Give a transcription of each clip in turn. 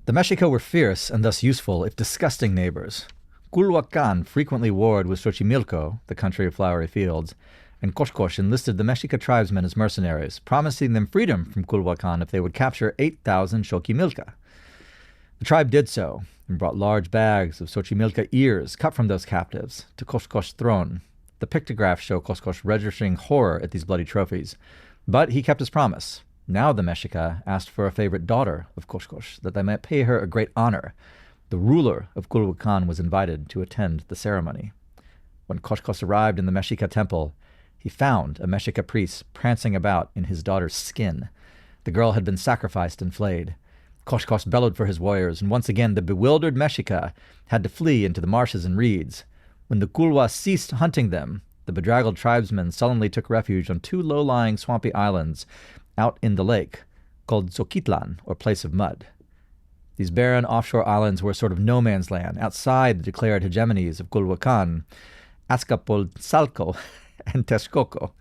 The Meshika were fierce and thus useful, if disgusting, neighbors. Culhuacan frequently warred with Xochimilco, the country of flowery fields, and Coxcox enlisted the Mexica tribesmen as mercenaries, promising them freedom from Culhuacan if they would capture 8,000 Xochimilca. The tribe did so, and brought large bags of Xochimilca ears cut from those captives to Coxcox's throne. The pictographs show Coxcox registering horror at these bloody trophies. But he kept his promise. Now the Meshika asked for a favorite daughter of Coxcox, that they might pay her a great honor. The ruler of Culhuacan was invited to attend the ceremony. When Coxcox arrived in the Meshika temple, he found a Meshika priest prancing about in his daughter's skin. The girl had been sacrificed and flayed. Coxcox bellowed for his warriors, and once again the bewildered Meshika had to flee into the marshes and reeds. When the Culhua ceased hunting them, the bedraggled tribesmen sullenly took refuge on 2 low-lying swampy islands out in the lake, called Zoquitlan, or Place of Mud. These barren offshore islands were a sort of no-man's land, outside the declared hegemonies of Culhuacan, Azcapotzalco, and Texcoco.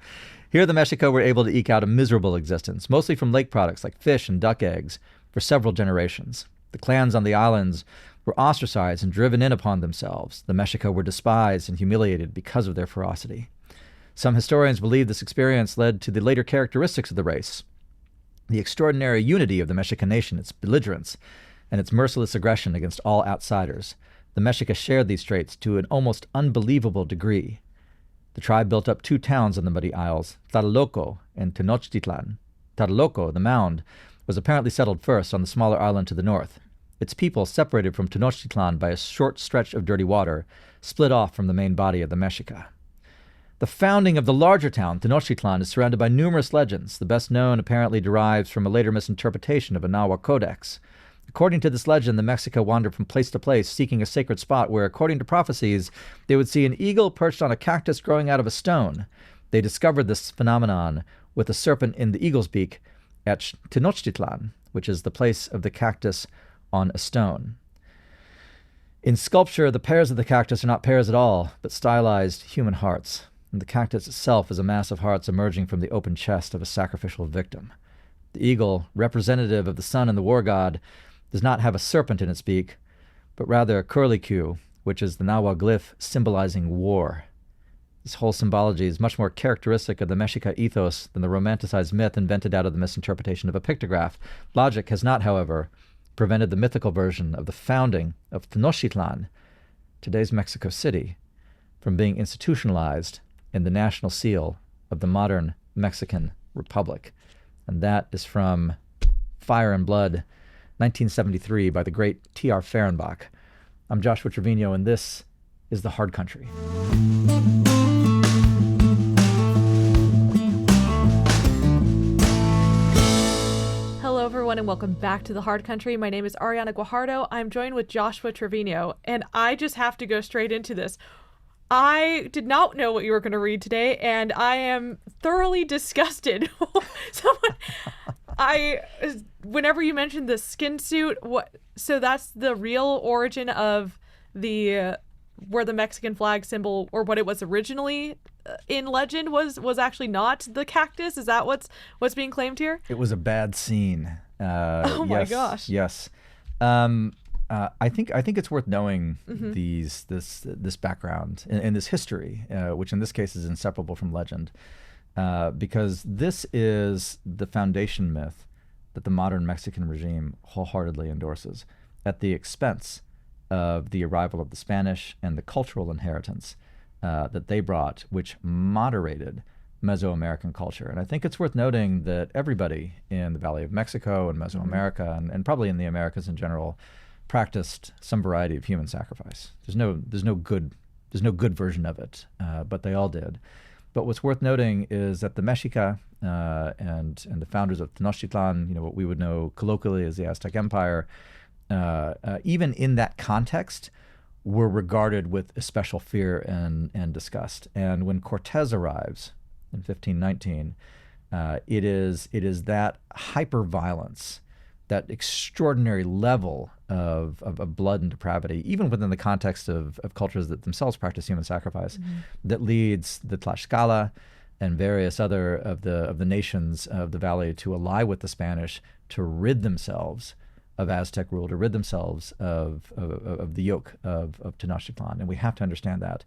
Here the Meshika were able to eke out a miserable existence, mostly from lake products like fish and duck eggs, for several generations. The clans on the islands were ostracized and driven in upon themselves. The Meshika were despised and humiliated because of their ferocity. Some historians believe this experience led to the later characteristics of the race: the extraordinary unity of the Meshika nation, its belligerence, and its merciless aggression against all outsiders. The Meshika shared these traits to an almost unbelievable degree. The tribe built up 2 towns on the Muddy Isles, Tlatelolco and Tenochtitlan. Tlatelolco, the mound, was apparently settled first on the smaller island to the north. Its people, separated from Tenochtitlan by a short stretch of dirty water, split off from the main body of the Meshika. The founding of the larger town, Tenochtitlan, is surrounded by numerous legends. The best known apparently derives from a later misinterpretation of a Nahua codex. According to this legend, the Mexica wandered from place to place seeking a sacred spot where, according to prophecies, they would see an eagle perched on a cactus growing out of a stone. They discovered this phenomenon with a serpent in the eagle's beak at Tenochtitlan, which is the place of the cactus on a stone. In sculpture, the pears of the cactus are not pears at all, but stylized human hearts. And the cactus itself is a mass of hearts emerging from the open chest of a sacrificial victim. The eagle, representative of the sun and the war god, does not have a serpent in its beak, but rather a curlicue, which is the Nahua glyph symbolizing war. This whole symbology is much more characteristic of the Meshika ethos than the romanticized myth invented out of the misinterpretation of a pictograph. Logic has not, however, prevented the mythical version of the founding of Tenochtitlan, today's Mexico City, from being institutionalized in the national seal of the modern Mexican Republic. And that is from Fire and Blood, 1973, by the great T.R. Fehrenbach. I'm Joshua Treviño, and this is The Hard Country. Hello, everyone, and welcome back to The Hard Country. My name is Ariana Guajardo. I'm joined with Joshua Treviño, and I just have to go straight into this. I did not know what you were going to read today, and I am thoroughly disgusted. Whenever you mentioned the skin suit, so that's the real origin of the where the Mexican flag symbol, or what it was originally in legend, was actually not the cactus. Is that what's being claimed here? It was a bad scene. Oh my gosh. Yes. I think it's worth knowing this background and this history, which in this case is inseparable from legend, because this is the foundation myth that the modern Mexican regime wholeheartedly endorses, at the expense of the arrival of the Spanish and the cultural inheritance that they brought, which moderated Mesoamerican culture. And I think it's worth noting that everybody in the Valley of Mexico and Mesoamerica, and probably in the Americas in general, practiced some variety of human sacrifice. There's no good version of it, but they all did. But what's worth noting is that the Meshika and the founders of Tenochtitlan, what we would know colloquially as the Aztec Empire, even in that context, were regarded with especial fear and disgust. And when Cortez arrives in 1519, it is that hyper-violence, that extraordinary level of blood and depravity, even within the context of cultures that themselves practice human sacrifice, that leads the Tlaxcala and various other of the nations of the valley to ally with the Spanish to rid themselves of Aztec rule to rid themselves of the yoke of Tenochtitlan. And we have to understand that.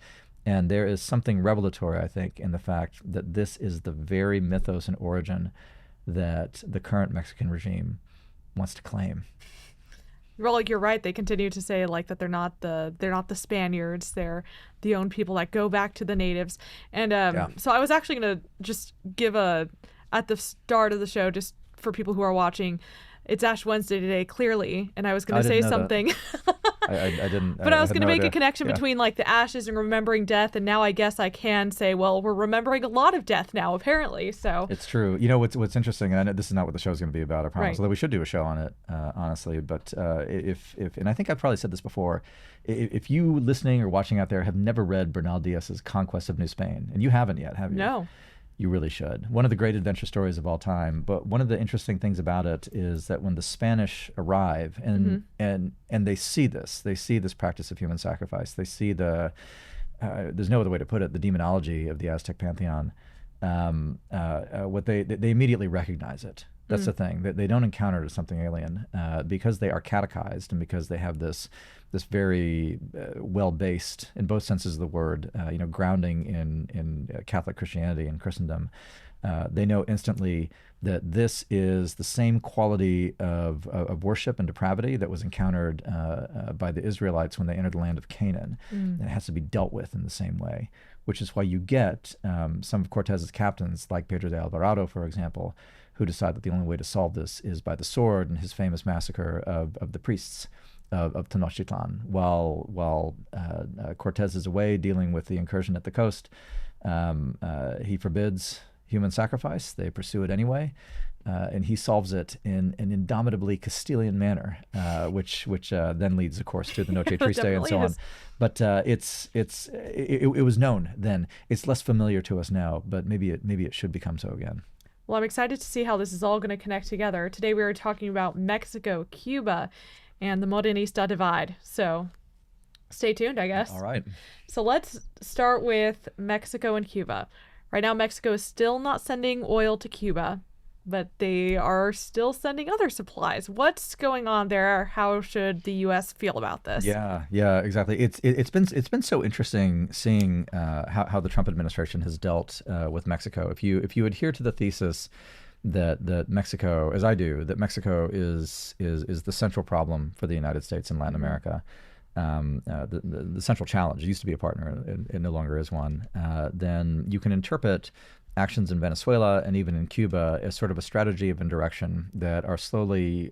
And there is something revelatory, I think, in the fact that this is the very mythos and origin that the current Mexican regime wants to claim. Well, like, you're right. They continue to say like that they're not the Spaniards. They're the own people that go back to the natives. And so I was actually going to just give at the start of the show, just for people who are watching, it's Ash Wednesday today, clearly, and I was going to say something. I didn't. But I was going to make a connection between like the ashes and remembering death, and now I guess I can say, well, we're remembering a lot of death now, apparently. So it's true. You know what's interesting, and I know this is not what the show's going to be about, I promise. Right. Although we should do a show on it, honestly. But if and I think I've probably said this before, if you listening or watching out there have never read Bernal Diaz's Conquest of New Spain, and you haven't yet, have you? No. You really should. One of the great adventure stories of all time. But one of the interesting things about it is that when the Spanish arrive and they see this practice of human sacrifice, they see there's no other way to put it, the demonology of the Aztec pantheon. What they immediately recognize it. That's the thing. They don't encounter it as something alien because they are catechized and because they have this very well-based, in both senses of the word, grounding in Catholic Christianity and Christendom. They know instantly that this is the same quality of worship and depravity that was encountered by the Israelites when they entered the land of Canaan. And it has to be dealt with in the same way, which is why you get some of Cortez's captains, like Pedro de Alvarado, for example, who decide that the only way to solve this is by the sword, and his famous massacre of the priests of Tenochtitlan. While Cortez is away dealing with the incursion at the coast, he forbids human sacrifice. They pursue it anyway, and he solves it in an indomitably Castilian manner, which then leads, of course, to the Noche Triste and so on. But it was known then. It's less familiar to us now, but maybe it should become so again. Well, I'm excited to see how this is all going to connect together. Today we are talking about Mexico, Cuba, and the Morenista divide. So stay tuned, I guess. All right. So let's start with Mexico and Cuba. Right now, Mexico is still not sending oil to Cuba, but they are still sending other supplies. What's going on there? How should the U.S. feel about this? Yeah, exactly. It's been so interesting seeing how the Trump administration has dealt with Mexico. If you adhere to the thesis that Mexico, as I do, that Mexico is the central problem for the United States and Latin America. The central challenge. It used to be a partner, it no longer is one. Then you can interpret actions in Venezuela and even in Cuba as sort of a strategy of indirection that are slowly,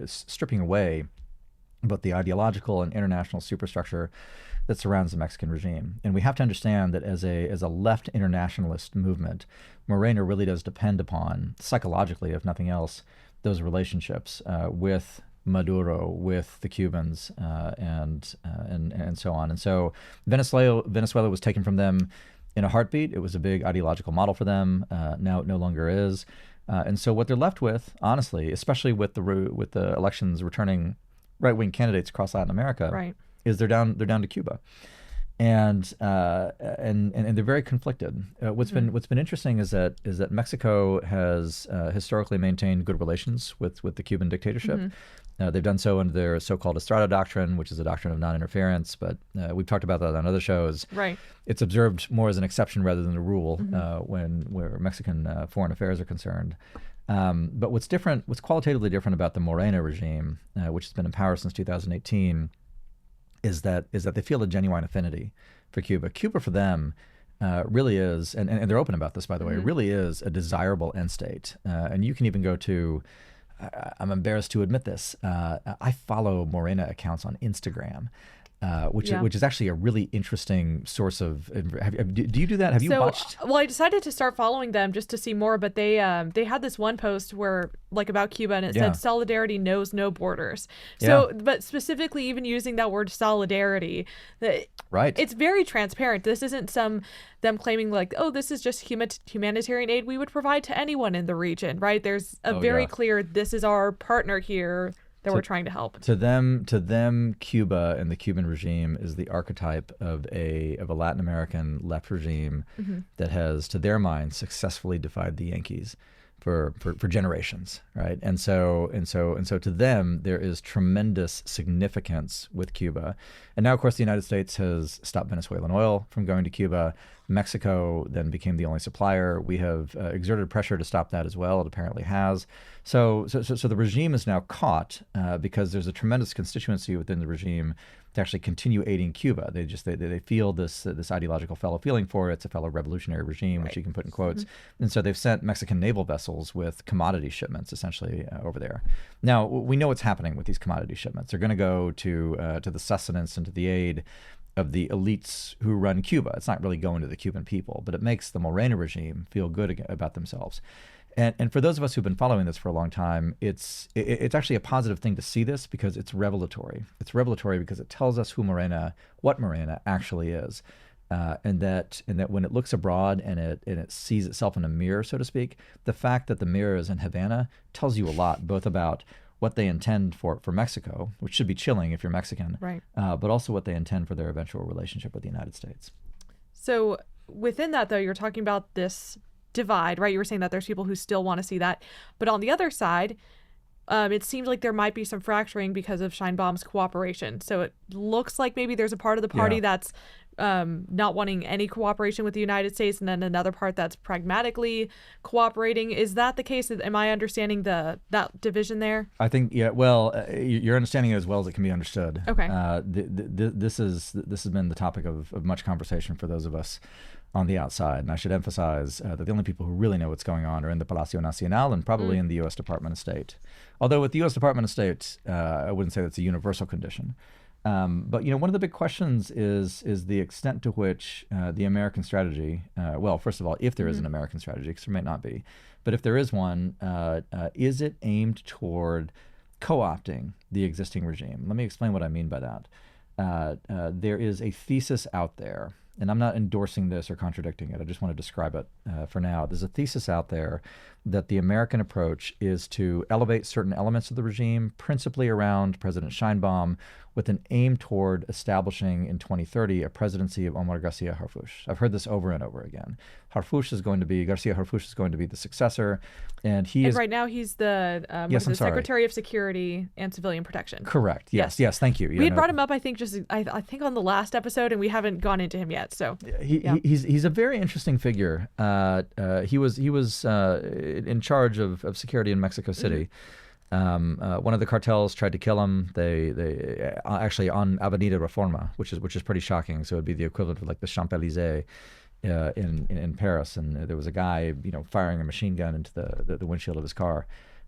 stripping away both the ideological and international superstructure that surrounds the Mexican regime. And we have to understand that as a left internationalist movement, Morena really does depend upon, psychologically, if nothing else, those relationships with Maduro, with the Cubans, and so on. And so Venezuela was taken from them in a heartbeat. It was a big ideological model for them. Now it no longer is. And so what they're left with, honestly, especially with the elections returning right-wing candidates across Latin America, right, is they're down to Cuba. And they're very conflicted. What's been interesting is that Mexico has historically maintained good relations with the Cuban dictatorship. They've done so under their so-called Estrada doctrine, which is a doctrine of non-interference. But we've talked about that on other shows. Right. It's observed more as an exception rather than a rule where Mexican foreign affairs are concerned. But what's qualitatively different about the Morena regime, which has been in power since 2018, is that they feel a genuine affinity for Cuba. Cuba for them really is, and they're open about this, by the way, really is a desirable end state. And you can even go to, I'm embarrassed to admit this, I follow Morena accounts on Instagram. Which is actually a really interesting source of. Do you do that? Have you watched? Well, I decided to start following them just to see more. But they had this one post where about Cuba, and it said solidarity knows no borders. So, but specifically, even using that word solidarity, right? It's very transparent. This isn't them claiming this is just humanitarian aid we would provide to anyone in the region, right? There's a very clear, this is our partner here that we're trying to help. To them, Cuba and the Cuban regime is the archetype of a Latin American left regime that has, to their mind, successfully defied the Yankees. for generations, right? And so to them, there is tremendous significance with Cuba. And now, of course, the United States has stopped Venezuelan oil from going to Cuba. Mexico then became the only supplier. We have exerted pressure to stop that as well. It apparently has. So the regime is now caught because there's a tremendous constituency within the regime to actually continue aiding Cuba. They feel this ideological fellow feeling for it. It's a fellow revolutionary regime, which you can put in quotes. And so they've sent Mexican naval vessels with commodity shipments essentially over there. Now we know what's happening with these commodity shipments. They're going to go to the sustenance and to the aid of the elites who run Cuba. It's not really going to the Cuban people, but it makes the Morena regime feel good about themselves. And for those of us who've been following this for a long time, it's actually a positive thing to see this because it's revelatory. It's revelatory because it tells us what Morena actually is, and that when it looks abroad and it sees itself in a mirror, so to speak, the fact that the mirror is in Havana tells you a lot, both about what they intend for Mexico, which should be chilling if you're Mexican, right? But also what they intend for their eventual relationship with the United States. So within that, though, you're talking about this divide, right? You were saying that there's people who still want to see that. But on the other side, it seems like there might be some fracturing because of Sheinbaum's cooperation. So it looks like maybe there's a part of the party that's not wanting any cooperation with the United States, and then another part that's pragmatically cooperating. Is that the case? Am I understanding that division there? I think, yeah. Well, you're understanding it as well as it can be understood. Okay. This has been the topic of much conversation for those of us on the outside, and I should emphasize that the only people who really know what's going on are in the Palacio Nacional and probably in the U.S. Department of State. Although with the U.S. Department of State, I wouldn't say that's a universal condition. But one of the big questions is the extent to which the American strategy, well, first of all, if there is an American strategy, because there might not be, but if there is one, is it aimed toward co-opting the existing regime? Let me explain what I mean by that. There is a thesis out there, and I'm not endorsing this or contradicting it. I just want to describe it for now. There's a thesis out there that the American approach is to elevate certain elements of the regime, principally around President Sheinbaum, with an aim toward establishing in 2030 a presidency of Omar Garcia Harfuch. I've heard this over and over again. Garcia Harfuch is going to be the successor, and right now he's the Secretary of Security and Civilian Protection. Correct. Yes. Thank you. We had brought him up, I think, I think on the last episode, and we haven't gone into him yet. So he's a very interesting figure. He was in charge of security in Mexico City. One of the cartels tried to kill him. They actually on Avenida Reforma, which is pretty shocking. So it'd be the equivalent of like the Champs-Élysées in Paris. And there was a guy, firing a machine gun into the windshield of his car,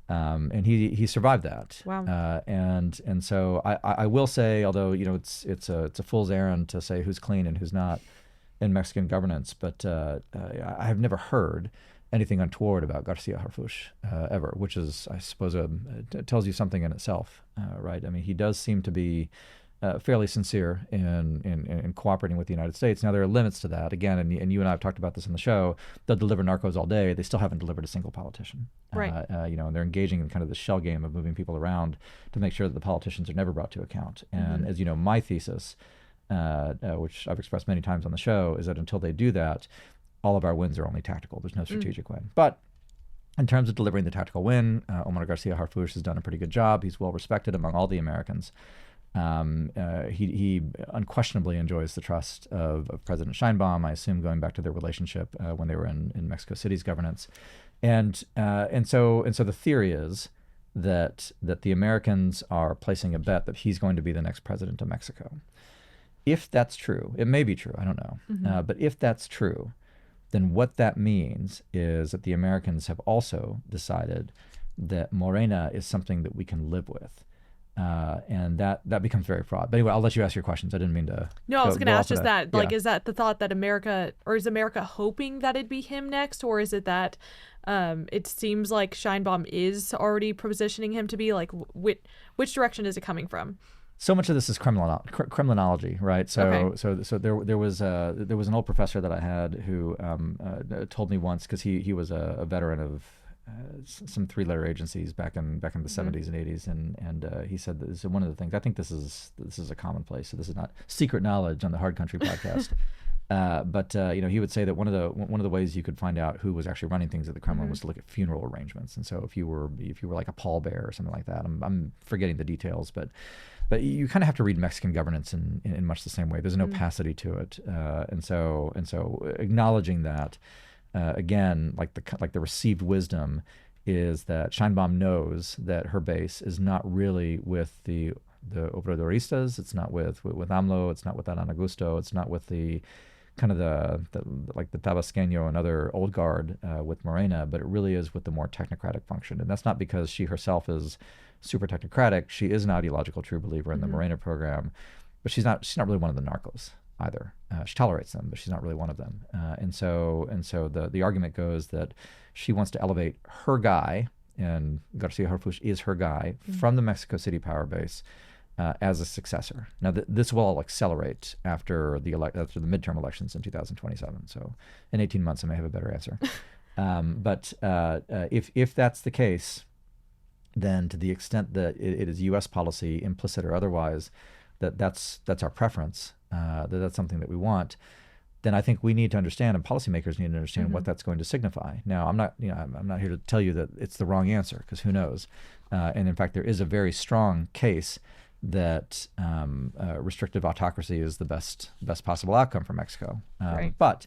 and he survived that. Wow. And so I will say, although it's a fool's errand to say who's clean and who's not in Mexican governance, but I have never heard anything untoward about Garcia Harfuch ever, which is, I suppose, tells you something in itself, right? I mean, he does seem to be fairly sincere in cooperating with the United States. Now, there are limits to that. Again, and you and I have talked about this on the show, they'll deliver narcos all day. They still haven't delivered a single politician. Right. And they're engaging in kind of the shell game of moving people around to make sure that the politicians are never brought to account. And as you know, my thesis, which I've expressed many times on the show, is that until they do that, all of our wins are only tactical. There's no strategic win. But in terms of delivering the tactical win, Omar Garcia Harfuch has done a pretty good job. He's well respected among all the Americans. He unquestionably enjoys the trust of President Sheinbaum, I assume going back to their relationship when they were in Mexico City's governance. And so the theory is that the Americans are placing a bet that he's going to be the next president of Mexico. If that's true, it may be true, I don't know. But if that's true, then what that means is that the Americans have also decided that Morena is something that we can live with. And that becomes very fraught. But anyway, I'll let you ask your questions. I didn't mean to. No, I was going to ask just that. Like, Yeah. is that the thought that is America hoping that it'd be him next? Or is it that it seems like Sheinbaum is already positioning him to be? Like, which direction is it coming from? So much of this is Kremlinology, right? So there was an old professor that I had who told me once, because he was a veteran of some three-letter agencies back in the 70s and 80s, and he said that this is one of the things. I think this is a commonplace, so this is not secret knowledge on the Hard Country podcast. But he would say that one of the ways you could find out who was actually running things at the Kremlin was to look at funeral arrangements. And so if you were like a pallbearer or something like that, I'm forgetting the details, but you kind of have to read Mexican governance in much the same way. There's an opacity to it, and so acknowledging that again, like the received wisdom is that Sheinbaum knows that her base is not really with the Obradoristas. It's not with AMLO. It's not with Adán Augusto. It's not with the kind of the Tabasqueño and other old guard with Morena, but it really is with the more technocratic function. And that's not because she herself is super technocratic. She is an ideological true believer in the Morena program, but she's not really one of the narcos either. She tolerates them, but she's not really one of them. And so the argument goes that she wants to elevate her guy, and Garcia Harfuch is her guy, from the Mexico City power base as a successor. Now, this will all accelerate after the midterm elections in 2027. So in 18 months, I may have a better answer. But if that's the case, then to the extent that it is U.S. policy, implicit or otherwise, that's our preference, that's something that we want, then I think we need to understand, and policymakers need to understand what that's going to signify. Now, I'm not here to tell you that it's the wrong answer, because who knows? And in fact, there is a very strong case that restrictive autocracy is the best possible outcome for Mexico. Right. But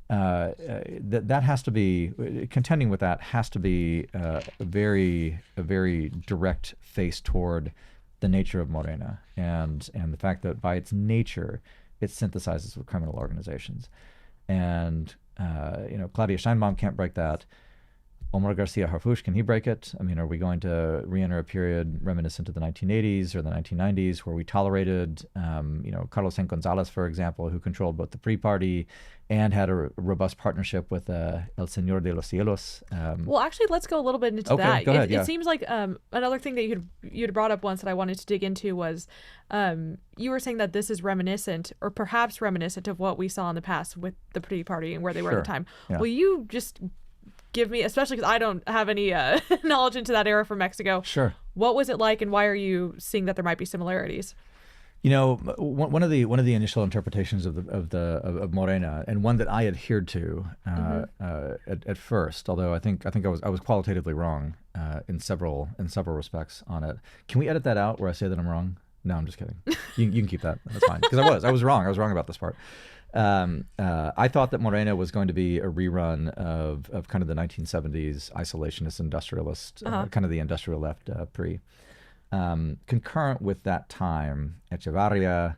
that has to be, contending with that has to be a very direct face toward the nature of Morena and the fact that by its nature it synthesizes with criminal organizations. And Claudia Sheinbaum can't break that. Omar Garcia Harfuch, can he break it? I mean, are we going to re-enter a period reminiscent of the 1980s or the 1990s where we tolerated, Carlos N. Gonzalez, for example, who controlled both the PRI party and had a robust partnership with El Señor de los Cielos? Well, actually, let's go a little bit into that. Go ahead, It seems like another thing that you'd brought up once that I wanted to dig into was you were saying that this is reminiscent, or perhaps reminiscent, of what we saw in the past with the PRI party and where they were at the time. Yeah. Will you just give me, especially because I don't have any knowledge into that era from Mexico. Sure. What was it like, and why are you seeing that there might be similarities? One of the initial interpretations of Morena, and one that I adhered to at first, although I think I was qualitatively wrong in several respects on it. Can we edit that out where I say that I'm wrong? No, I'm just kidding. You can keep that. That's fine. Because I was wrong. I was wrong about this part. I thought that Morena was going to be a rerun of kind of the 1970s isolationist industrialist, kind of the industrial left PRI. Concurrent with that time, Echevarria,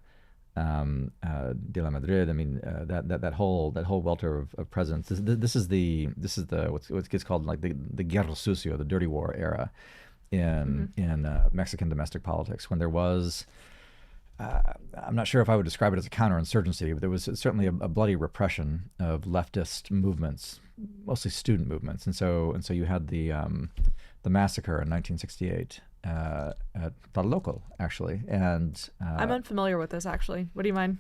De la Madrid, I mean, that whole welter of presidents. This is the what gets called like the Guerra Sucio, the dirty war era in Mexican domestic politics, when there was, I'm not sure if I would describe it as a counterinsurgency, but there was certainly a bloody repression of leftist movements, mostly student movements, and so you had the massacre in 1968 at Tlatelolco, actually, and I'm unfamiliar with this, actually. What do you mind?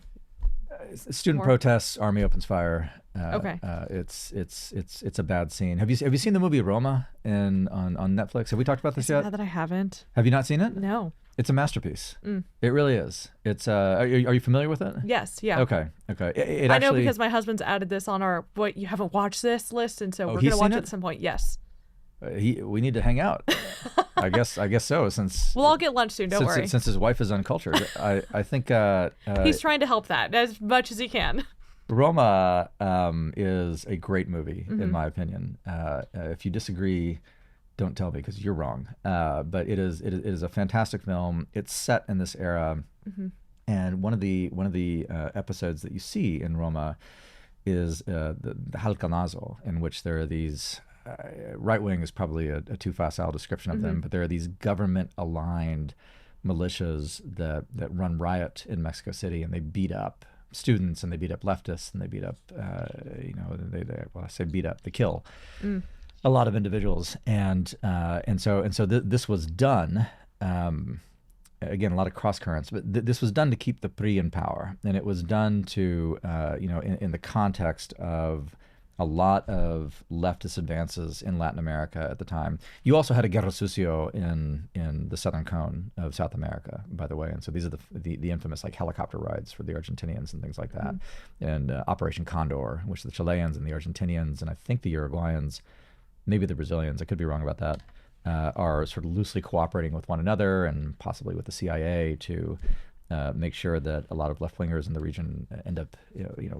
Student protests, army opens fire. Okay. It's a bad scene. Have you seen the movie Roma on Netflix? Have we talked about this yet? That I haven't. Have you not seen it? No. It's a masterpiece. It really is. It's are you familiar with it? Yes. Yeah. Okay. I know because my husband's added this on our "what you haven't watched this" list, and so we're gonna watch it at some point. Yes. We need to hang out. I guess so. Since we'll all get lunch soon. Don't worry. Since his wife is uncultured, I think he's trying to help that as much as he can. Roma is a great movie, in my opinion. If you disagree, don't tell me, because you're wrong. But it is a fantastic film. It's set in this era, and one of the episodes that you see in Roma is the Halcanazo, in which there are these. Right wing is probably a too facile description of them, but there are these government-aligned militias that run riot in Mexico City, and they beat up students, and they beat up leftists, and they beat up, they kill a lot of individuals, and so this was done. Again, a lot of cross currents, but this was done to keep the PRI in power, and it was done to, in the context of a lot of leftist advances in Latin America at the time. You also had a guerra sucio in the southern cone of South America, by the way. And so these are the infamous like helicopter rides for the Argentinians and things like that. And Operation Condor, which the Chileans and the Argentinians and I think the Uruguayans, maybe the Brazilians, I could be wrong about that, are sort of loosely cooperating with one another and possibly with the CIA to make sure that a lot of left-wingers in the region end up,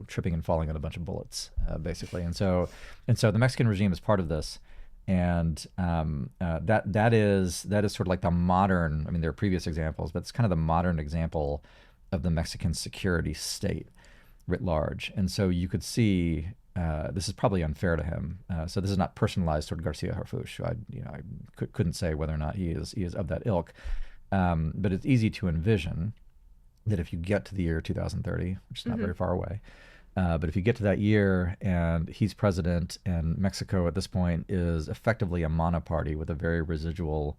tripping and falling on a bunch of bullets, basically. And so the Mexican regime is part of this, and that is sort of like the modern. I mean, there are previous examples, but it's kind of the modern example of the Mexican security state writ large. And so you could see. This is probably unfair to him. So this is not personalized toward Garcia Harfuch. I couldn't say whether or not he is of that ilk, but it's easy to envision that if you get to the year 2030, which is not very far away, but if you get to that year and he's president and Mexico at this point is effectively a monoparty with a very residual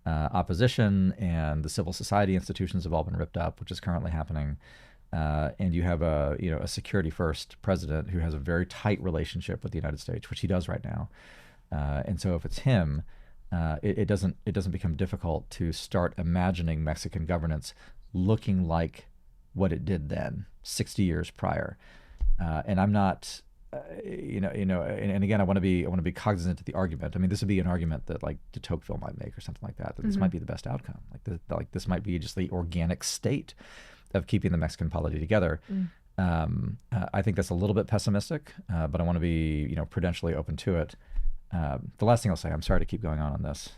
opposition and the civil society institutions have all been ripped up, which is currently happening. And you have a security first president who has a very tight relationship with the United States, which he does right now. And so if it's him, it doesn't become difficult to start imagining Mexican governance looking like what it did then, 60 years prior. And I'm not, and again, I want to be cognizant of the argument. I mean, this would be an argument that like de Tocqueville might make or something like that. That this might be the best outcome. Like this might be just the organic state of keeping the Mexican polity together. I think that's a little bit pessimistic, but I want to be, prudentially open to it. The last thing I'll say, I'm sorry to keep going on this,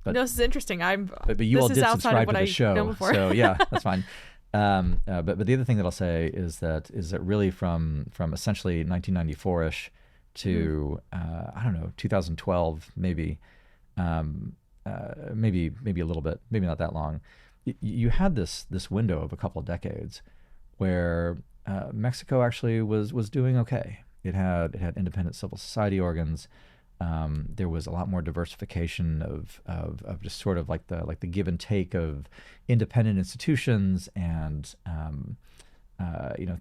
but no, this is interesting. But you all did subscribe to the show, so yeah, that's fine. But the other thing that I'll say is that really from essentially 1994ish to I don't know 2012 maybe maybe a little bit, maybe not that long. You had this window of a couple of decades where Mexico actually was doing okay. It had independent civil society organs. There was a lot more diversification of just sort of like the give and take of independent institutions and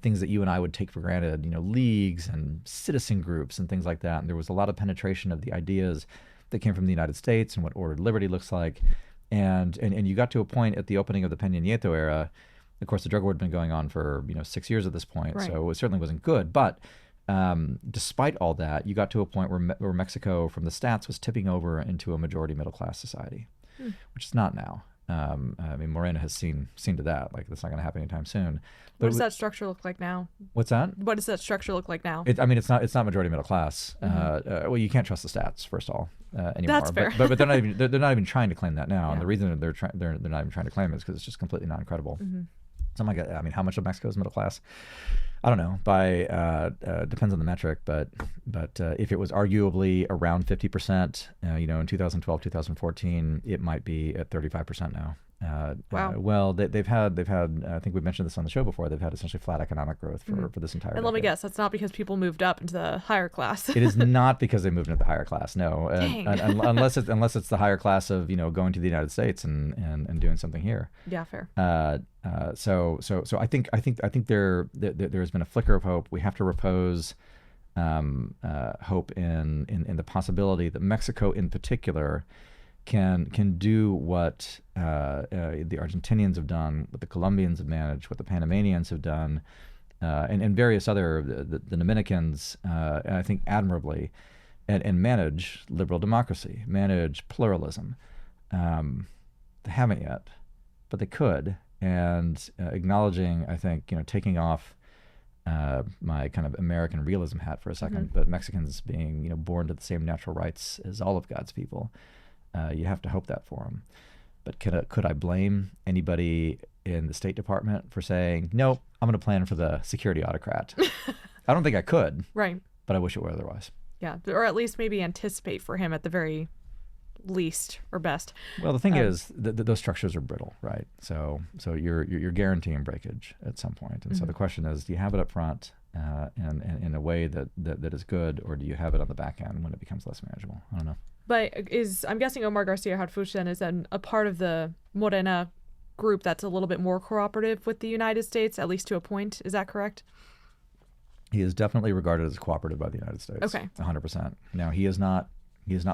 things that you and I would take for granted, leagues and citizen groups and things like that. And there was a lot of penetration of the ideas that came from the United States and what ordered liberty looks like. And you got to a point at the opening of the Peña Nieto era. Of course, the drug war had been going on for 6 years at this point, right. So it certainly wasn't good. But despite all that, you got to a point where Mexico, from the stats, was tipping over into a majority middle class society, which is not now. I mean, Morena has seen to that. Like, that's not going to happen anytime soon. But what does that structure look like now? What's that? What does that structure look like now? It's not majority middle class. Well, you can't trust the stats, first of all, anymore. That's fair. But they're not even trying to claim that now. Yeah. And the reason they're not even trying to claim it is because it's just completely not credible. Something like, I mean, how much of Mexico is middle class? I don't know. Depends on the metric, but if it was arguably around 50%, in 2012, 2014, it might be at 35% now. Wow. Well, they've had. I think we've mentioned this on the show before. They've had essentially flat economic growth for this entire. And let me guess, that's not because people moved up into the higher class. It is not because they moved into the higher class. No, unless it's the higher class of going to the United States and doing something here. Yeah, fair. So I think there has been a flicker of hope. We have to repose hope in the possibility that Mexico, in particular, can do what the Argentinians have done, what the Colombians have managed, what the Panamanians have done, and various other the Dominicans, and I think admirably, and manage liberal democracy, manage pluralism. They haven't yet, but they could. And acknowledging, I think, taking off my kind of American realism hat for a second, but Mexicans being, born to the same natural rights as all of God's people, you have to hope that for them. But could I blame anybody in the State Department for saying, no, I'm going to plan for the security autocrat? I don't think I could. Right. But I wish it were otherwise. Yeah, or at least maybe anticipate for him at the very least or best. Well, the thing is that those structures are brittle, right? So you're guaranteeing breakage at some point. And so the question is, do you have it up front and in a way that is good, or do you have it on the back end when it becomes less manageable? I don't know. But I'm guessing Omar Garcia Harfuch then is then a part of the Morena group that's a little bit more cooperative with the United States, at least to a point. Is that correct? He is definitely regarded as cooperative by the United States. Okay. 100%. Now, he is not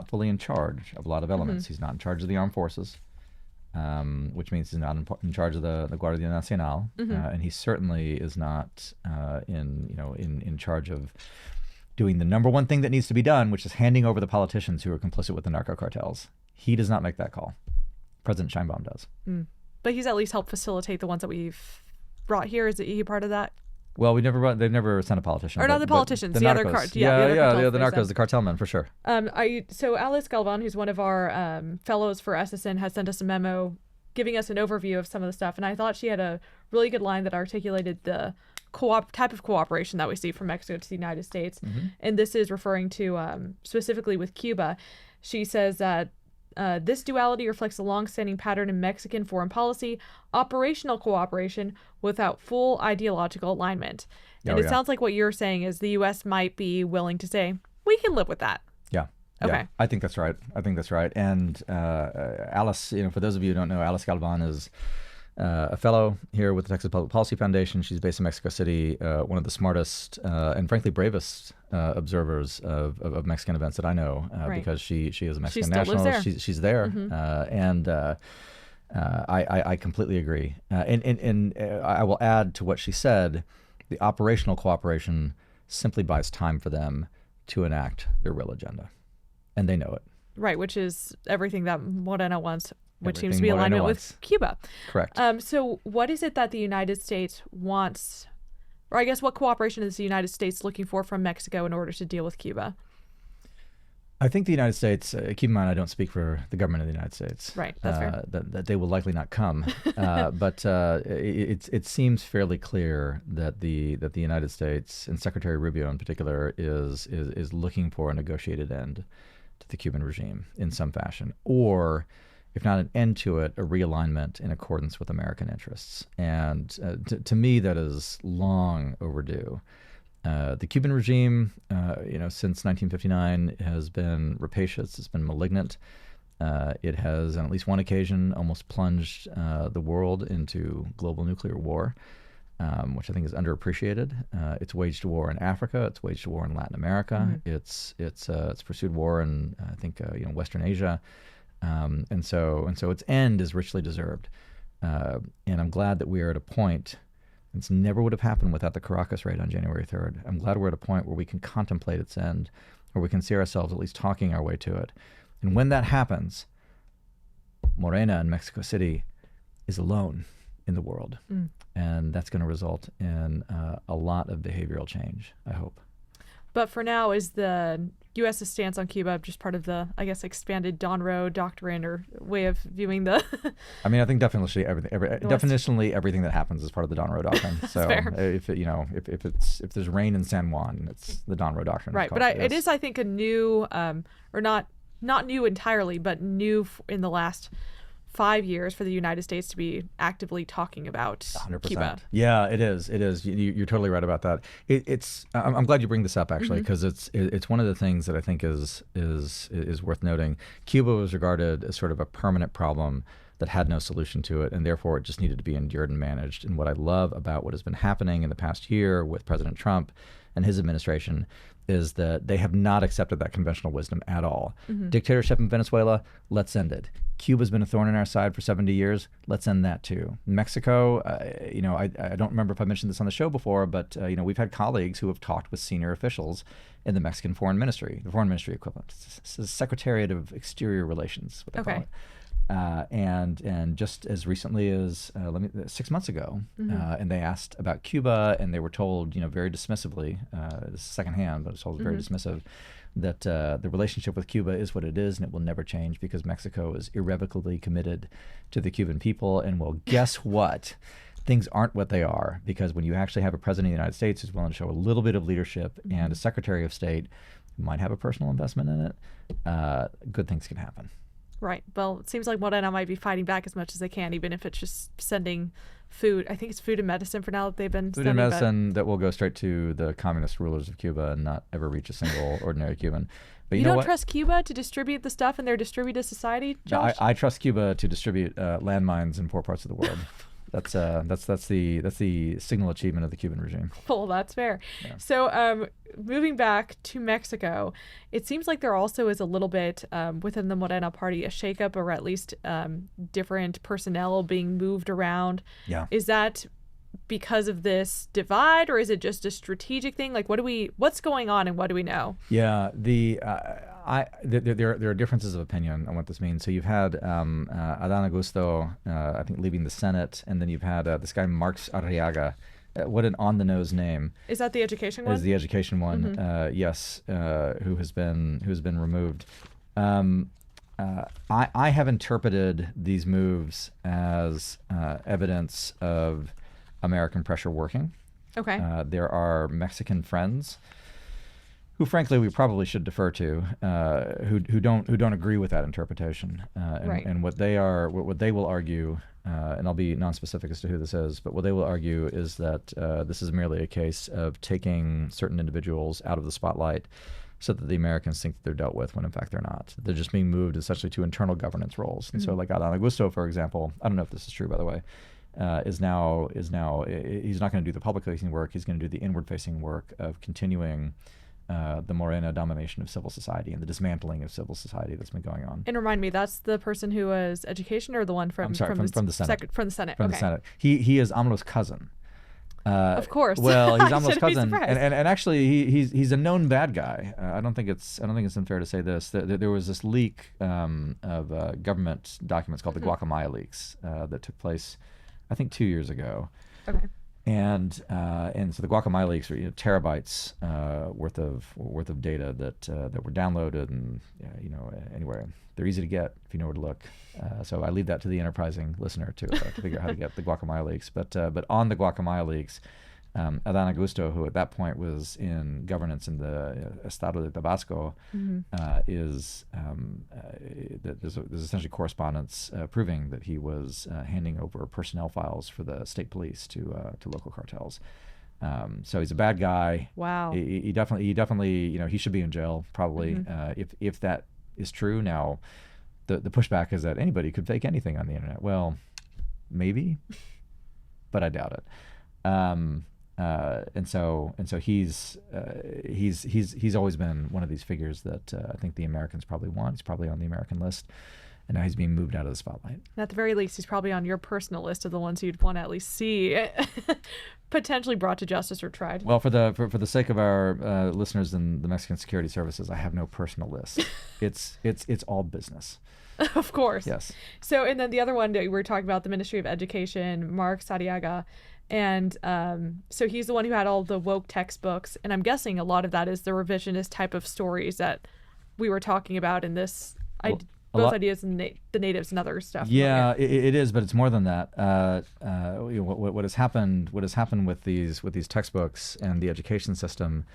fully in charge of a lot of elements. He's not in charge of the armed forces, which means he's not in charge of the Guardia Nacional, and he certainly is not in charge of doing the number one thing that needs to be done, which is handing over the politicians who are complicit with the narco cartels. He does not make that call. President Sheinbaum does. But he's at least helped facilitate the ones that we've brought here. Is he part of that? Well, they've never sent a politician. Or not the politicians, the other cartels. The narcos, the cartel men, for sure. So Alice Galvan, who's one of our fellows for SSN, has sent us a memo giving us an overview of some of the stuff. And I thought she had a really good line that articulated the type of cooperation that we see from Mexico to the United States. And this is referring to specifically with Cuba. She says that this duality reflects a long-standing pattern in Mexican foreign policy, operational cooperation without full ideological alignment. And it sounds like what you're saying is the U.S. might be willing to say, we can live with that. Yeah. Okay. Yeah, I think that's right. And Alice, for those of you who don't know, Alice Galvan is a fellow here with the Texas Public Policy Foundation. She's based in Mexico City, one of the smartest and frankly bravest observers of Mexican events that I know, because she is a Mexican national. She's there, and I completely agree. And I will add to what she said: the operational cooperation simply buys time for them to enact their real agenda, and they know it. Right, which is everything that Morena wants. Which Everything seems to be Morena alignment wants. with Cuba. Correct. So what is it that the United States wants, or I guess what cooperation is the United States looking for from Mexico in order to deal with Cuba? I think the United States, keep in mind I don't speak for the government of the United States. Right, that's fair. That they will likely not come. But it seems fairly clear that the United States, and Secretary Rubio in particular, is looking for a negotiated end to the Cuban regime in some fashion, or if not an end to it, a realignment in accordance with American interests. And to me, that is long overdue. The Cuban regime, since 1959, has been rapacious. It's been malignant. It has, on at least one occasion, almost plunged the world into global nuclear war, which I think is underappreciated. It's waged war in Africa. It's waged war in Latin America. It's pursued war in I think Western Asia. And so its end is richly deserved. And I'm glad that we are at a point, this never would have happened without the Caracas raid on January 3rd. I'm glad we're at a point where we can contemplate its end, or we can see ourselves at least talking our way to it. And when that happens, Morena in Mexico City is alone in the world. And that's going to result in a lot of behavioral change, I hope. But for now, is the U.S.'s stance on Cuba just part of the, I guess, expanded Donroe doctrine or way of viewing the... I mean, I think definitionally everything that happens is part of the Donroe doctrine. So if there's rain in San Juan, it's the Donroe doctrine. Right, but it is, I think, a new, or not new entirely, but new in the last 5 years for the United States to be actively talking about 100%. Cuba. Yeah, it is. You're totally right about that. I'm glad you bring this up, actually, because it's one of the things that I think is worth noting. Cuba was regarded as sort of a permanent problem that had no solution to it, and therefore it just needed to be endured and managed. And what I love about what has been happening in the past year with President Trump and his administration is that they have not accepted that conventional wisdom at all. Dictatorship in Venezuela, let's end it. Cuba's been a thorn in our side for 70 years. Let's end that too. Mexico, I don't remember if I mentioned this on the show before, but we've had colleagues who have talked with senior officials in the Mexican foreign ministry, the foreign ministry equivalent. It's the Secretariat of Exterior Relations, what they call it. And just as recently as 6 months ago, and they asked about Cuba, and they were told, very dismissively, this is secondhand, but it's told very dismissive, that the relationship with Cuba is what it is, and it will never change because Mexico is irrevocably committed to the Cuban people. And well, guess what? Things aren't what they are, because when you actually have a president of the United States who's willing to show a little bit of leadership and a Secretary of State who might have a personal investment in it, good things can happen. Right. Well, it seems like Morena might be fighting back as much as they can, even if it's just sending food. I think it's food and medicine for now that they've been sending. Food and medicine that will go straight to the communist rulers of Cuba and not ever reach a single ordinary Cuban. But you don't trust Cuba to distribute the stuff in their distributed society, Josh? No, I trust Cuba to distribute landmines in poor parts of the world. That's the signal achievement of the Cuban regime. Well, that's fair. Yeah. So, moving back to Mexico, it seems like there also is a little bit within the Morena party a shakeup, or at least different personnel being moved around. Yeah. Is that because of this divide, or is it just a strategic thing? Like, what's going on, and what do we know? Yeah, there are differences of opinion on what this means. So you've had Adán Augusto, I think, leaving the Senate, and then you've had this guy Marx Arriaga. What an on-the-nose name! Is that the education one? Is the education one? Mm-hmm. Yes, who has been removed. I have interpreted these moves as evidence of American pressure working. Okay. There are Mexican friends who, frankly, we probably should defer to, who don't agree with that interpretation. Right. And what they will argue, and I'll be non-specific as to who this is, but what they will argue is that this is merely a case of taking certain individuals out of the spotlight, so that the Americans think that they're dealt with when in fact they're not. They're just being moved essentially to internal governance roles. And so, like Adán Augusto, for example, I don't know if this is true, by the way. Is now he's not going to do the public-facing work. He's going to do the inward-facing work of continuing the Morena domination of civil society and the dismantling of civil society that's been going on. And remind me, that's the person who was education, or the one from I'm sorry, from the Senate. From the Senate. From okay. the Senate. He is AMLO's cousin. Of course. Well, he's I AMLO's shouldn't be cousin, surprised. and actually he's a known bad guy. I don't think it's unfair to say this. There was this leak of government documents called the Guacamaya leaks that took place, I think, 2 years ago. Okay. And so the Guacamaya leaks are terabytes worth of data that were downloaded, and anyway, they're easy to get if you know where to look. So I leave that to the enterprising listener to figure out how to get the Guacamaya leaks. But on the Guacamaya leaks, Adán Augusto, who at that point was in governance in the Estado de Tabasco, there's essentially correspondence proving that he was handing over personnel files for the state police to local cartels. So he's a bad guy. Wow. He definitely he should be in jail probably if that is true. Now, the pushback is that anybody could fake anything on the internet. Well, maybe, but I doubt it. And so he's always been one of these figures that I think the Americans probably want. He's probably on the American list, and now he's being moved out of the spotlight. And at the very least, he's probably on your personal list of the ones you'd want to at least see potentially brought to justice or tried. Well, for the sake of our listeners in the Mexican security services, I have no personal list. It's all business. Of course. Yes. So, and then the other one that we were talking about, the Ministry of Education, Mark Arriaga. And so he's the one who had all the woke textbooks. And I'm guessing a lot of that is the revisionist type of stories that we were talking about in this, both ideas and the natives and other stuff. Yeah, it is, but it's more than that. What has happened with these textbooks and the education system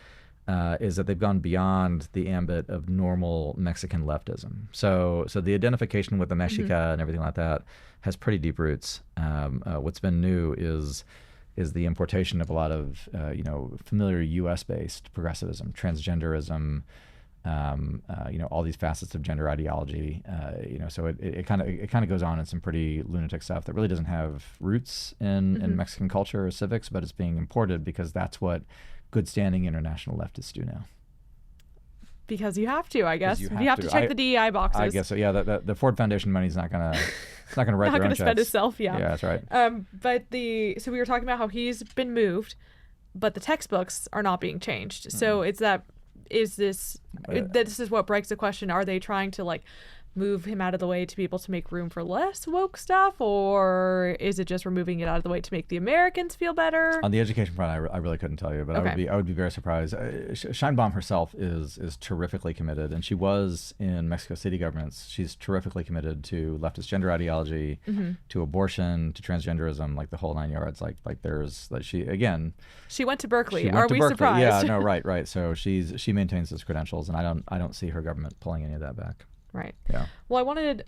is that they've gone beyond the ambit of normal Mexican leftism. So the identification with the Meshika and everything like that has pretty deep roots. What's been new is the importation of a lot of familiar U.S. based progressivism, transgenderism, all these facets of gender ideology. So it kind of goes on in some pretty lunatic stuff that really doesn't have roots in Mexican culture or civics, but it's being imported because that's what good standing international leftists do now. Because you have to, I guess. You have to check the DEI boxes. I guess so. Yeah, the Ford Foundation money's not gonna write their own checks. Not gonna spend itself. Yeah. Yeah, that's right. But so we were talking about how he's been moved, but the textbooks are not being changed. So this is what begs the question: are they trying to move him out of the way to be able to make room for less woke stuff, or is it just removing it out of the way to make the Americans feel better? On the education front, I really couldn't tell you, but okay. I would be very surprised. Scheinbaum herself is terrifically committed, and she was in Mexico City governments. She's terrifically committed to leftist gender ideology, to abortion, to transgenderism, like the whole nine yards. She went to Berkeley. Are we surprised? Yeah, no, right. So she maintains those credentials, and I don't see her government pulling any of that back. Right. Yeah. Well, I wanted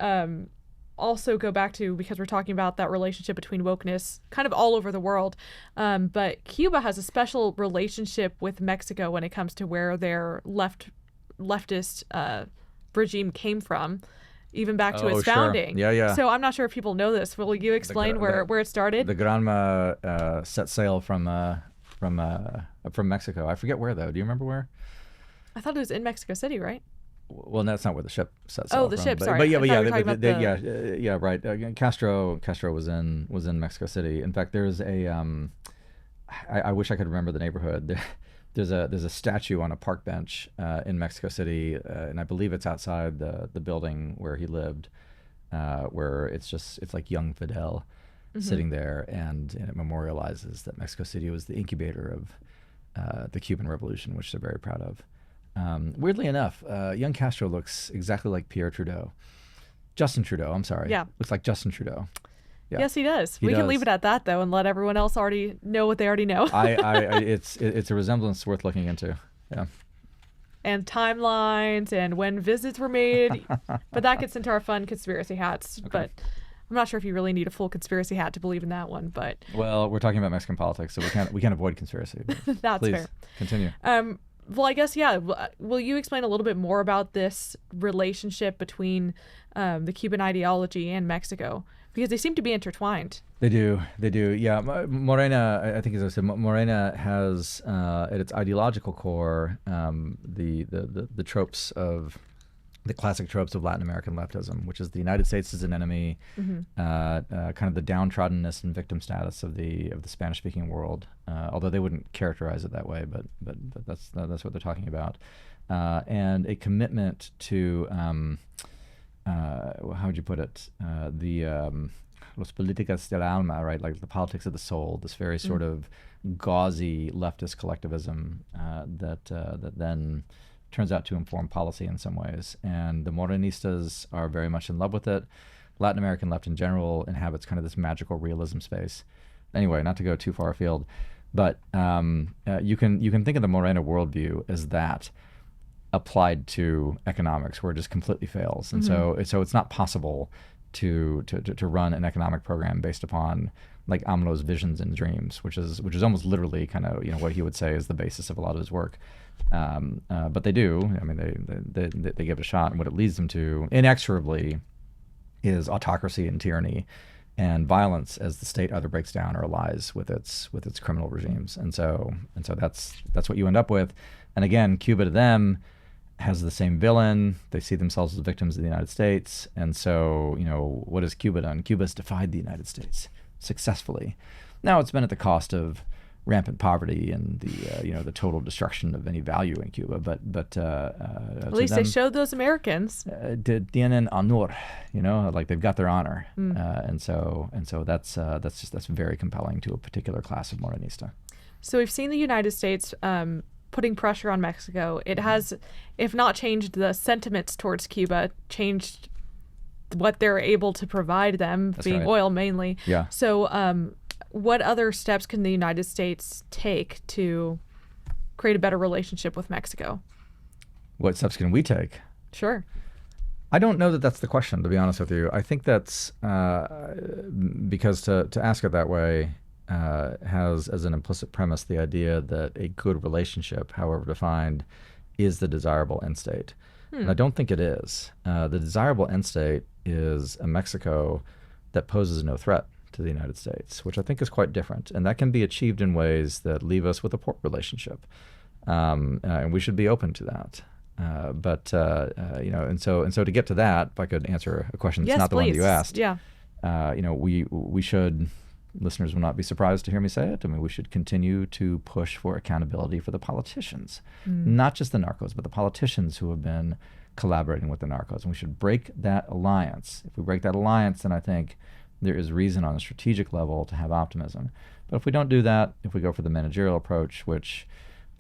also go back to, because we're talking about that relationship between wokeness kind of all over the world, but Cuba has a special relationship with Mexico when it comes to where their leftist regime came from. even back to Oh, its sure. founding. Yeah, yeah. So I'm not sure if people know this. Will you explain where it started? The Granma set sail from Mexico. I forget where though. Do you remember where? I thought it was in Mexico City, right? Well, that's not where the ship set sail. Oh, the from. ship. But, Sorry. but yeah, I but thought yeah, you were talking about yeah, right. Castro was in Mexico City. In fact, there's a I wish I could remember the neighborhood. There's a statue on a park bench in Mexico City, and I believe it's outside the building where he lived, where it's like young Fidel sitting there, and it memorializes that Mexico City was the incubator of the Cuban Revolution, which they're very proud of. Weirdly enough, young Castro looks exactly like Justin Trudeau. I'm sorry. Yeah. Looks like Justin Trudeau. Yeah. Yes, he does. He We can does. leave it at that, though, and let everyone else already know what they already know. It's a resemblance worth looking into. Yeah. And timelines and when visits were made. But that gets into our fun conspiracy hats. Okay. But I'm not sure if you really need a full conspiracy hat to believe in that one. But Well, we're talking about Mexican politics, so we can't avoid conspiracy. that's Please fair. continue. Well, I guess, yeah. Will you explain a little bit more about this relationship between the Cuban ideology and Mexico? Because they seem to be intertwined. They do. Yeah, Morena. I think, as I said, Morena has at its ideological core the tropes of the classic tropes of Latin American leftism, which is the United States as an enemy, kind of the downtroddenness and victim status of the Spanish-speaking world. Although they wouldn't characterize it that way, but that's what they're talking about, and a commitment to. How would you put it? Los políticas del alma, right? Like the politics of the soul. This very sort of gauzy leftist collectivism that then turns out to inform policy in some ways. And the Morenistas are very much in love with it. Latin American left in general inhabits kind of this magical realism space. Anyway, not to go too far afield, but you can think of the Morena worldview as that applied to economics, where it just completely fails. And so it's not possible to run an economic program based upon like AMLO's visions and dreams, which is almost literally kind of what he would say is the basis of a lot of his work. But they do. I mean, they give it a shot, and what it leads them to inexorably is autocracy and tyranny and violence as the state either breaks down or allies with its criminal regimes. And so that's what you end up with. And again, Cuba to them has the same villain. They see themselves as victims of the United States. And so, what has Cuba done? Cuba's defied the United States successfully. Now, it's been at the cost of rampant poverty and the total destruction of any value in Cuba. But at least they showed those Americans. Tienen honor, like they've got their honor. And so that's very compelling to a particular class of Morenista. So we've seen the United States putting pressure on Mexico. It has, if not changed the sentiments towards Cuba, changed what they're able to provide them, That's being right. oil mainly. Yeah. So what other steps can the United States take to create a better relationship with Mexico? What steps can we take? Sure. I don't know that that's the question, to be honest with you. I think that's because to ask it that way has as an implicit premise the idea that a good relationship, however defined, is the desirable end state. And I don't think it is. The desirable end state is a Mexico that poses no threat to the United States, which I think is quite different. And that can be achieved in ways that leave us with a poor relationship. And we should be open to that. And so to get to that, if I could answer a question that's Yes, not the please. one you asked, Yeah. we should, listeners will not be surprised to hear me say it. I mean, we should continue to push for accountability for the politicians, not just the narcos, but the politicians who have been collaborating with the narcos. And we should break that alliance. If we break that alliance, then I think there is reason on a strategic level to have optimism. But if we don't do that, if we go for the managerial approach, which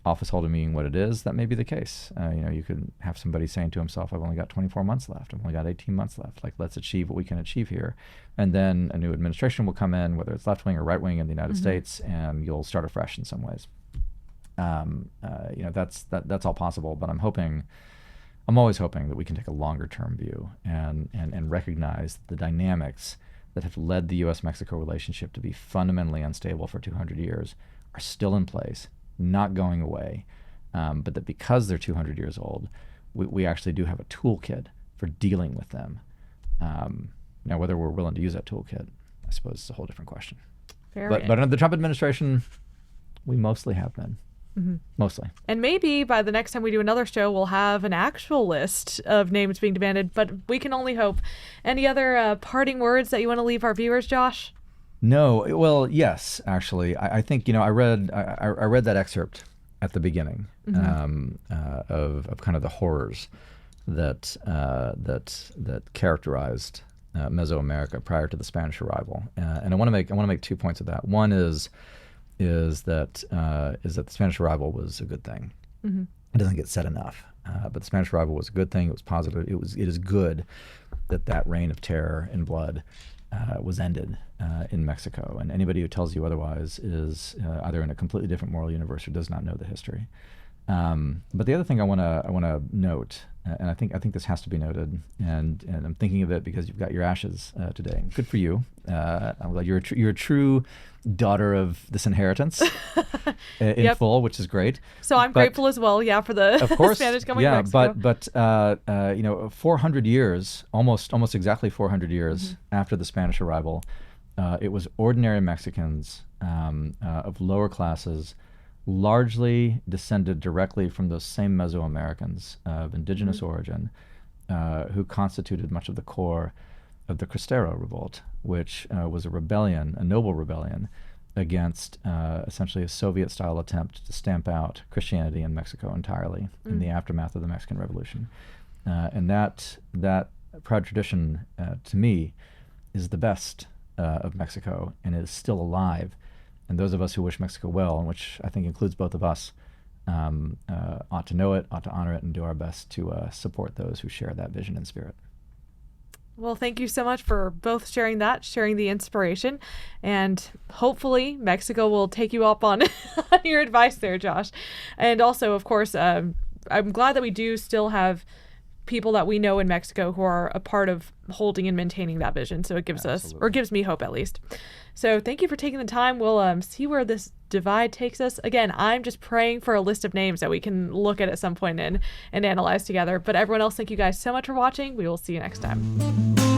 office holding being what it is, that may be the case. You could have somebody saying to himself, I've only got 24 months left. I've only got 18 months left. Like, let's achieve what we can achieve here. And then a new administration will come in, whether it's left wing or right wing in the United States, and you'll start afresh in some ways. That's all possible, but I'm always hoping that we can take a longer term view and recognize the dynamics that have led the U.S. Mexico relationship to be fundamentally unstable for 200 years are still in place, not going away, but that because they're 200 years old, we actually do have a toolkit for dealing with them. Now, whether we're willing to use that toolkit, I suppose, is a whole different question. Very But under the Trump administration, we mostly have been. Mostly. And maybe by the next time we do another show, we'll have an actual list of names being demanded, but we can only hope. Any other parting words that you want to leave our viewers, Josh? No. Well, yes, actually. I think, I read that excerpt at the beginning of kind of the horrors that characterized Mesoamerica prior to the Spanish arrival. And I want to make 2 points of that. One is that the Spanish arrival was a good thing. It doesn't get said enough, but the Spanish arrival was a good thing. It was positive. It is good that reign of terror and blood was ended in Mexico. And anybody who tells you otherwise is either in a completely different moral universe or does not know the history. But the other thing I want to note, and I think this has to be noted, and I'm thinking of it because you've got your ashes today. Good for you. I'm glad you're a true daughter of this inherritance in full, which is great. So I'm grateful as well, for the of course, Spanish coming to Mexico. But 400 years, almost exactly 400 years after the Spanish arrival, it was ordinary Mexicans of lower classes, largely descended directly from those same Mesoamericans of indigenous origin, who constituted much of the core of the Cristero Revolt, which was a noble rebellion against essentially a Soviet-style attempt to stamp out Christianity in Mexico entirely in the aftermath of the Mexican Revolution. And that proud tradition, to me, is the best of Mexico and is still alive. And those of us who wish Mexico well, and which I think includes both of us, ought to know it, ought to honor it, and do our best to support those who share that vision and spirit. Well, thank you so much for both sharing the inspiration, and hopefully Mexico will take you up on your advice there, Josh. And also, of course, I'm glad that we do still have people that we know in Mexico who are a part of holding and maintaining that vision. So it gives gives me hope at least. So thank you for taking the time. We'll see where this divide takes us. Again, I'm just praying for a list of names that we can look at some point and analyze together. But everyone else, thank you guys so much for watching. We will see you next time.